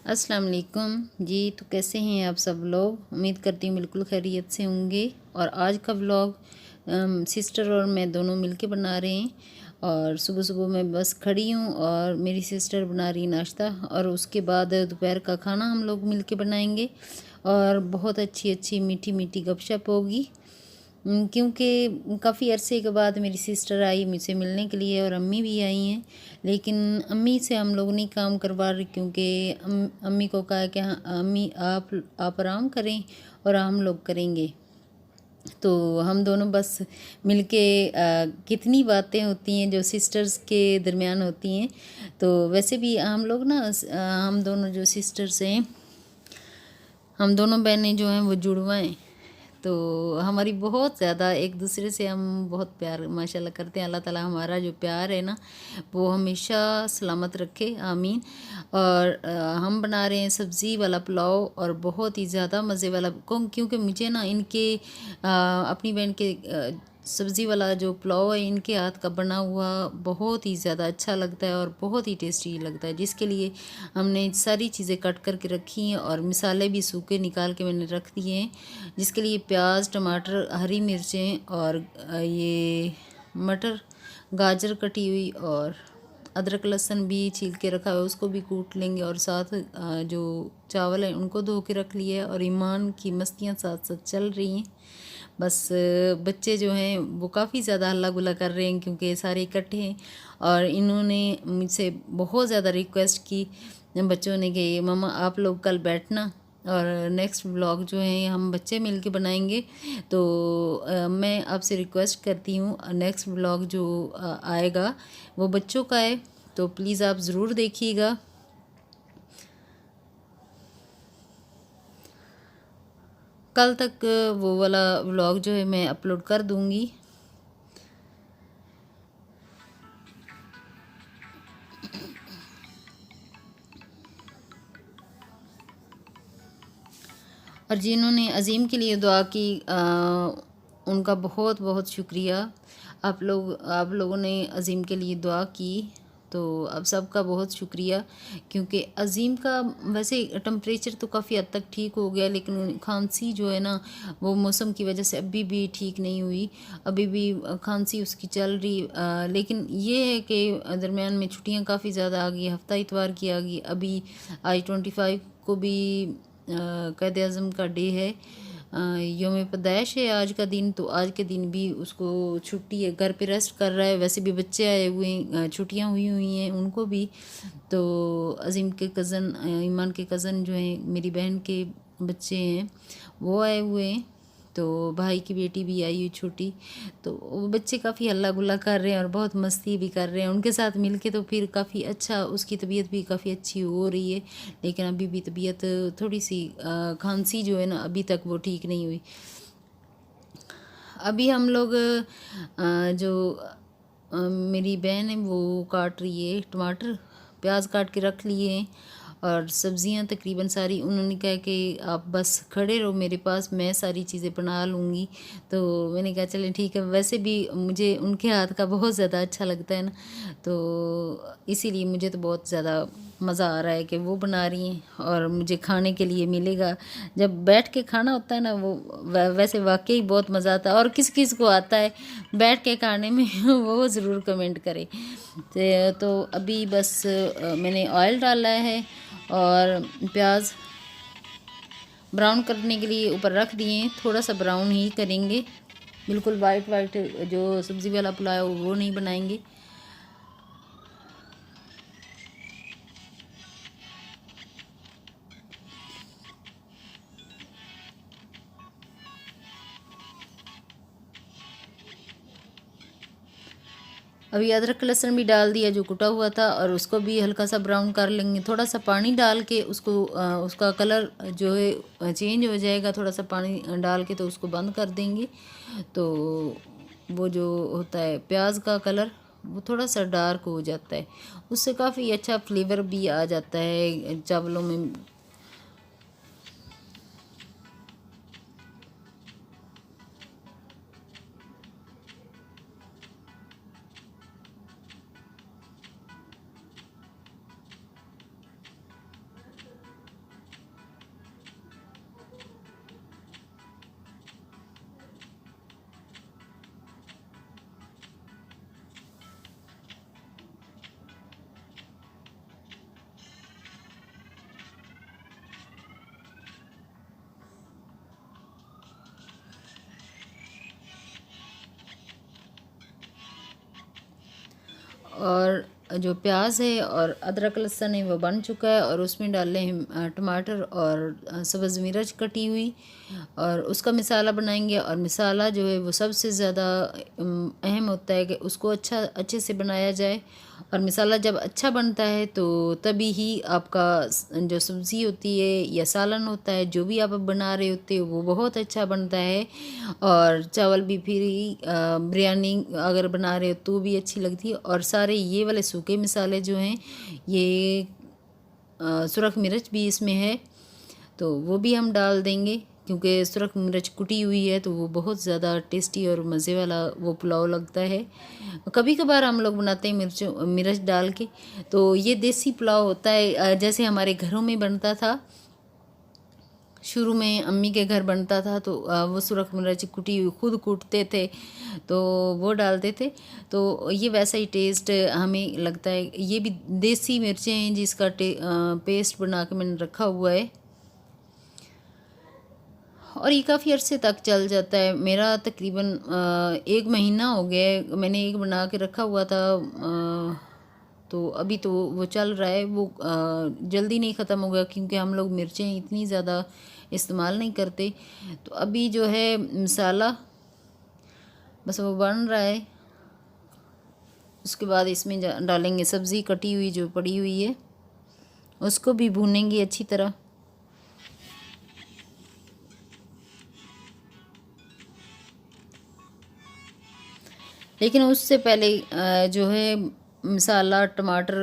अस्सलाम वालेकुम जी। तो कैसे हैं आप सब लोग? उम्मीद करती हूँ बिल्कुल खैरियत से होंगे। और आज का व्लॉग सिस्टर और मैं दोनों मिलके बना रहे हैं। और सुबह सुबह मैं बस खड़ी हूँ और मेरी सिस्टर बना रही नाश्ता, और उसके बाद दोपहर का खाना हम लोग मिलके बनाएंगे। और बहुत अच्छी अच्छी मीठी मीठी गपशप होगी, क्योंकि काफ़ी अरसे के बाद मेरी सिस्टर आई मुझसे मिलने के लिए, और अम्मी भी आई हैं। लेकिन अम्मी से हम लोग नहीं काम करवा रहे, क्योंकि अम्मी को कहा कि हाँ अम्मी आप आराम करें और हम लोग करेंगे। तो हम दोनों बस मिलके कितनी बातें होती हैं जो सिस्टर्स के दरमियान होती हैं। तो वैसे भी हम लोग ना हम दोनों जो सिस्टर्स हैं, हम दोनों बहनें जो हैं वो जुड़वा हैं। तो हमारी बहुत ज़्यादा एक दूसरे से हम बहुत प्यार माशाल्लाह करते हैं। अल्लाह ताला हमारा जो प्यार है ना वो हमेशा सलामत रखे, आमीन। और हम बना रहे हैं सब्ज़ी वाला पुलाव, और बहुत ही ज़्यादा मज़े वाला, क्योंकि मुझे ना इनके अपनी बहन के सब्ज़ी वाला जो पुलाव है इनके हाथ का बना हुआ बहुत ही ज़्यादा अच्छा लगता है और बहुत ही टेस्टी लगता है। जिसके लिए हमने सारी चीज़ें कट करके रखी हैं, और मिसाले भी सूखे निकाल के मैंने रख दिए हैं। जिसके लिए प्याज, टमाटर, हरी मिर्चें और ये मटर, गाजर कटी हुई, और अदरक लहसुन भी छील के रखा है, उसको भी कूट लेंगे। और साथ जो चावल है उनको धो के रख लिए, और ईमान की मस्तियाँ साथ साथ चल रही हैं। बस बच्चे जो हैं वो काफ़ी ज़्यादा हल्ला गुल्ला कर रहे हैं, क्योंकि सारे इकट्ठे हैं। और इन्होंने मुझसे बहुत ज़्यादा रिक्वेस्ट की बच्चों ने कि मम्मा आप लोग कल बैठना, और नेक्स्ट व्लॉग जो है हम बच्चे मिलके बनाएंगे। तो मैं आपसे रिक्वेस्ट करती हूँ नेक्स्ट व्लॉग जो आएगा वो बच्चों का है, तो प्लीज़ आप ज़रूर देखिएगा। कल तक वो वाला व्लॉग जो है मैं अपलोड कर दूँगी। और जिन्होंने अज़ीम के लिए दुआ की उनका बहुत बहुत शुक्रिया। आप लोगों ने अज़ीम के लिए दुआ की, तो अब सबका बहुत शुक्रिया। क्योंकि अज़ीम का वैसे टेम्परेचर तो काफ़ी हद तक ठीक हो गया, लेकिन खांसी जो है ना वो मौसम की वजह से अभी भी ठीक नहीं हुई। अभी भी खांसी उसकी चल रही। लेकिन ये है कि दरमियान में छुट्टियां काफ़ी ज़्यादा आ गई, हफ्ता इतवार की आ गई। अभी आई 25 को भी कायद अज़म का डे है, योम पैदाइश है आज का दिन। तो आज के दिन भी उसको छुट्टी है, घर पे रेस्ट कर रहा है। वैसे भी बच्चे आए हुए हैं, छुट्टियां हुई हुई हैं उनको भी। तो अज़ीम के कज़न, ईमान के कज़न जो हैं मेरी बहन के बच्चे हैं वो आए हुए हैं। तो भाई की बेटी भी आई हुई छोटी। तो वो बच्चे काफ़ी हल्ला गुल्ला कर रहे हैं और बहुत मस्ती भी कर रहे हैं। उनके साथ मिलके तो फिर काफ़ी अच्छा, उसकी तबीयत भी काफ़ी अच्छी हो रही है। लेकिन अभी भी तबीयत थोड़ी सी खांसी जो है ना अभी तक वो ठीक नहीं हुई। अभी हम लोग जो मेरी बहन है वो काट रही है टमाटर, प्याज काट के रख लिए हैं। और सब्जियां तकरीबन सारी उन्होंने कहा कि आप बस खड़े रहो मेरे पास, मैं सारी चीज़ें बना लूँगी। तो मैंने कहा चलें ठीक है। वैसे भी मुझे उनके हाथ का बहुत ज़्यादा अच्छा लगता है ना, तो इसीलिए मुझे तो बहुत ज़्यादा मज़ा आ रहा है कि वो बना रही हैं और मुझे खाने के लिए मिलेगा। जब बैठ के खाना होता है ना वो वैसे वाकई बहुत मज़ा आता है। और किस किस को आता है बैठ के खाने में वो ज़रूर कमेंट करे। तो अभी बस मैंने ऑयल डाला है और प्याज ब्राउन करने के लिए ऊपर रख दिए हैं। थोड़ा सा ब्राउन ही करेंगे, बिल्कुल वाइट वाइट जो सब्ज़ी वाला पुलाव वो नहीं बनाएंगे। अभी अदरक लहसुन भी डाल दिया जो कुटा हुआ था, और उसको भी हल्का सा ब्राउन कर लेंगे। थोड़ा सा पानी डाल के उसको उसका कलर जो है चेंज हो जाएगा। थोड़ा सा पानी डाल के तो उसको बंद कर देंगे। तो वो जो होता है प्याज का कलर वो थोड़ा सा डार्क हो जाता है, उससे काफ़ी अच्छा फ्लेवर भी आ जाता है चावलों में। और जो प्याज है और अदरक लहसुन है वो बन चुका है, और उसमें डाल लें हम टमाटर और सब्ज़ मिर्च कटी हुई, और उसका मिसाला बनाएंगे। और मिसाला जो है वो सबसे ज़्यादा अहम होता है कि उसको अच्छे से बनाया जाए। और मिसाला जब अच्छा बनता है तो तभी ही आपका जो सब्ज़ी होती है या सालन होता है, जो भी आप बना रहे होते हो, वो बहुत अच्छा बनता है। और चावल भी फिर बिरयानी अगर बना रहे हो तो भी अच्छी लगती है। और सारे ये वाले सूखे मिसाले जो हैं, ये सुरख मिर्च भी इसमें है, तो वो भी हम डाल देंगे, क्योंकि सुरख मिर्च कुटी हुई है तो वो बहुत ज़्यादा टेस्टी और मज़े वाला वो पुलाव लगता है। कभी कभार हम लोग बनाते हैं मिर्च डाल के। तो ये देसी पुलाव होता है, जैसे हमारे घरों में बनता था, शुरू में अम्मी के घर बनता था, तो वो सुरख मिर्च कुटी हुई खुद कूटते थे, तो वो डालते थे। तो ये वैसा ही टेस्ट हमें लगता है। ये भी देसी मिर्चें हैं जिसका पेस्ट बना के मैंने रखा हुआ है, और ये काफ़ी अरसे तक चल जाता है। मेरा तकरीबन 1 महीना हो गया है, मैंने एक बना के रखा हुआ था, तो अभी तो वो चल रहा है। वो जल्दी नहीं ख़त्म होगा, क्योंकि हम लोग मिर्चें इतनी ज़्यादा इस्तेमाल नहीं करते। तो अभी जो है मसाला बस वो बन रहा है। उसके बाद इसमें डालेंगे सब्ज़ी कटी हुई जो पड़ी हुई है, उसको भी भूनेंगे अच्छी तरह। लेकिन उससे पहले जो है मसाला, टमाटर,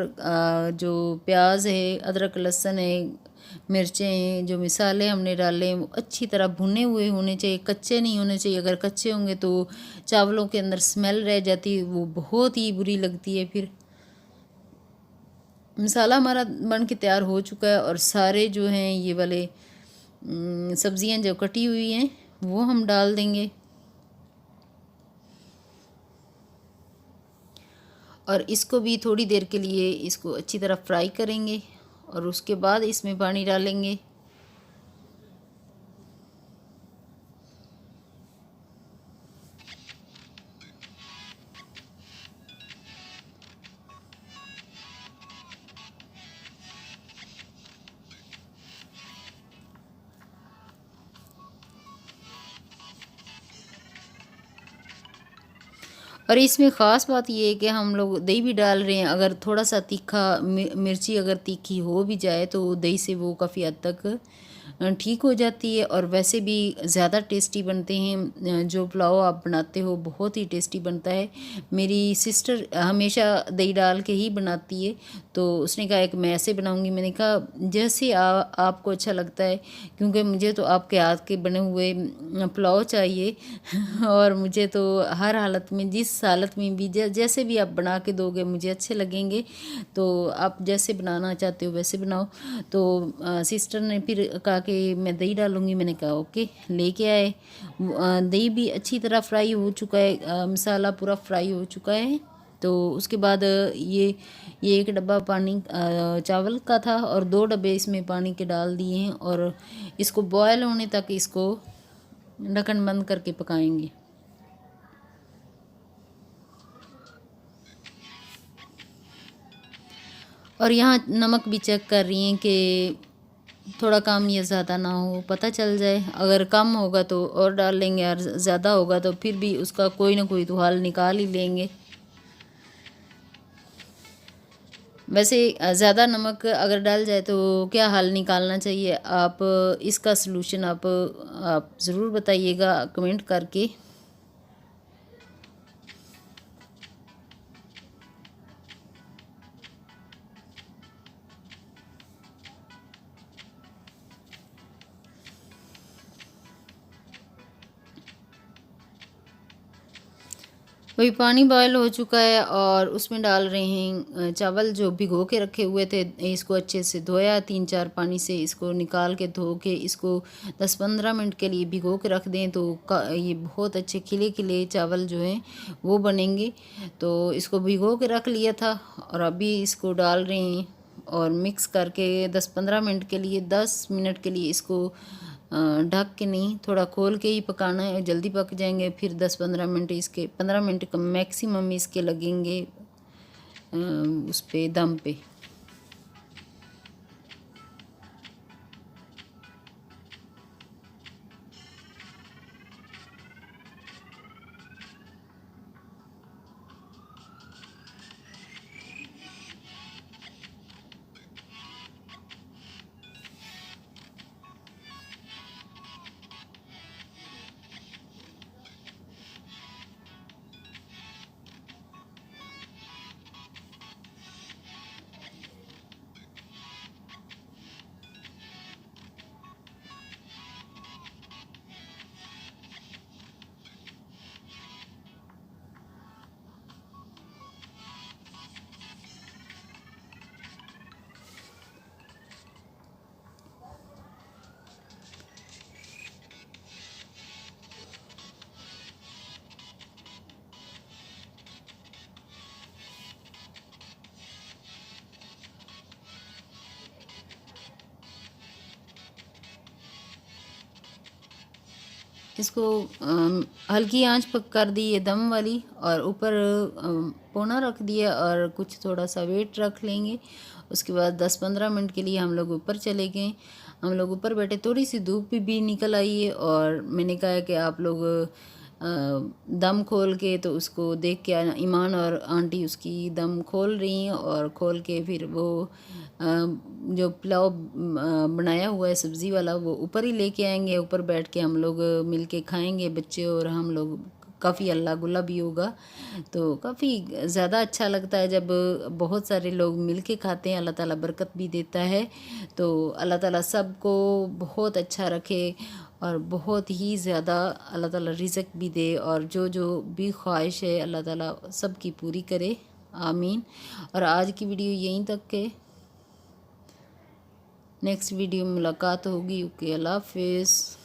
जो प्याज है, अदरक लहसुन है, मिर्चें हैं, जो मिसाले हमने डाले हैं वो अच्छी तरह भुने हुए होने चाहिए, कच्चे नहीं होने चाहिए। अगर कच्चे होंगे तो चावलों के अंदर स्मेल रह जाती है, वो बहुत ही बुरी लगती है। फिर मसाला हमारा बन के तैयार हो चुका है, और सारे जो हैं ये वाले सब्ज़ियाँ जो कटी हुई हैं वो हम डाल देंगे, और इसको भी थोड़ी देर के लिए इसको अच्छी तरह फ्राई करेंगे, और उसके बाद इसमें पानी डालेंगे। और इसमें ख़ास बात ये है कि हम लोग दही भी डाल रहे हैं। अगर थोड़ा सा तीखा मिर्ची अगर तीखी हो भी जाए तो दही से वो काफ़ी हद तक ठीक हो जाती है, और वैसे भी ज़्यादा टेस्टी बनते हैं। जो पुलाव आप बनाते हो बहुत ही टेस्टी बनता है। मेरी सिस्टर हमेशा दही डाल के ही बनाती है, तो उसने कहा कि मैं ऐसे बनाऊंगी। मैंने कहा जैसे आपको अच्छा लगता है, क्योंकि मुझे तो आपके हाथ के बने हुए पुलाव चाहिए और मुझे तो हर हालत में, जिस हालत में भी, जैसे भी आप बना के दोगे मुझे अच्छे लगेंगे। तो आप जैसे बनाना चाहते हो वैसे बनाओ। तो सिस्टर ने फिर कहा कि मैं दही डालूँगी। मैंने कहा ओके, लेके आए। दही भी अच्छी तरह फ्राई हो चुका है, मसाला पूरा फ्राई हो चुका है। तो उसके बाद ये एक डब्बा पानी चावल का था, और 2 डब्बे इसमें पानी के डाल दिए हैं, और इसको बॉयल होने तक इसको ढक्कन बंद करके पकाएंगे। और यहाँ नमक भी चेक कर रही हैं कि थोड़ा कम या ज़्यादा ना हो, पता चल जाए। अगर कम होगा तो और डाल लेंगे, और ज़्यादा होगा तो फिर भी उसका कोई ना कोई तो हल निकाल ही लेंगे। वैसे ज़्यादा नमक अगर डाल जाए तो क्या हल निकालना चाहिए, आप इसका सलूशन आप ज़रूर बताइएगा कमेंट करके। वही पानी बॉयल हो चुका है, और उसमें डाल रहे हैं चावल जो भिगो के रखे हुए थे। इसको अच्छे से धोया 3-4 पानी से, इसको निकाल के धो के इसको 10-15 मिनट के लिए भिगो के रख दें, तो ये बहुत अच्छे खिले खिले चावल जो हैं वो बनेंगे। तो इसको भिगो के रख लिया था, और अभी इसको डाल रहे हैं, और मिक्स करके 10-15 मिनट के लिए, 10 मिनट के लिए इसको ढक के नहीं, थोड़ा खोल के ही पकाना है, जल्दी पक जाएंगे। फिर 10-15 मिनट, इसके 15 मिनट का मैक्सिमम इसके लगेंगे उस पे दम पे। इसको हल्की आंच पर कर दी है दम वाली, और ऊपर पोना रख दिया और कुछ थोड़ा सा वेट रख लेंगे। उसके बाद 10-15 मिनट के लिए हम लोग ऊपर चले गए। हम लोग ऊपर बैठे, थोड़ी सी धूप भी निकल आई है, और मैंने कहा कि आप लोग दम खोल के, तो उसको देख के ईमान और आंटी उसकी दम खोल रही हैं, और खोल के फिर वो जो पुलाव बनाया हुआ है सब्ज़ी वाला, वो ऊपर ही लेके आएंगे। ऊपर बैठ के हम लोग मिल के खाएँगे, बच्चे और हम लोग। काफ़ी हल्ला गुल्ला भी होगा, तो काफ़ी ज़्यादा अच्छा लगता है जब बहुत सारे लोग मिल के खाते हैं। अल्लाह ताला बरकत भी देता है। तो अल्लाह ताला सबको बहुत अच्छा रखे, और बहुत ही ज़्यादा अल्लाह ताला रिज़्क भी दे, और जो जो भी ख्वाहिश है अल्लाह ताला सबकी पूरी करे, आमीन। और आज की वीडियो यहीं तक है। नेक्स्ट वीडियो में मुलाकात होगी। ओके, अल्लाह हाफिज़।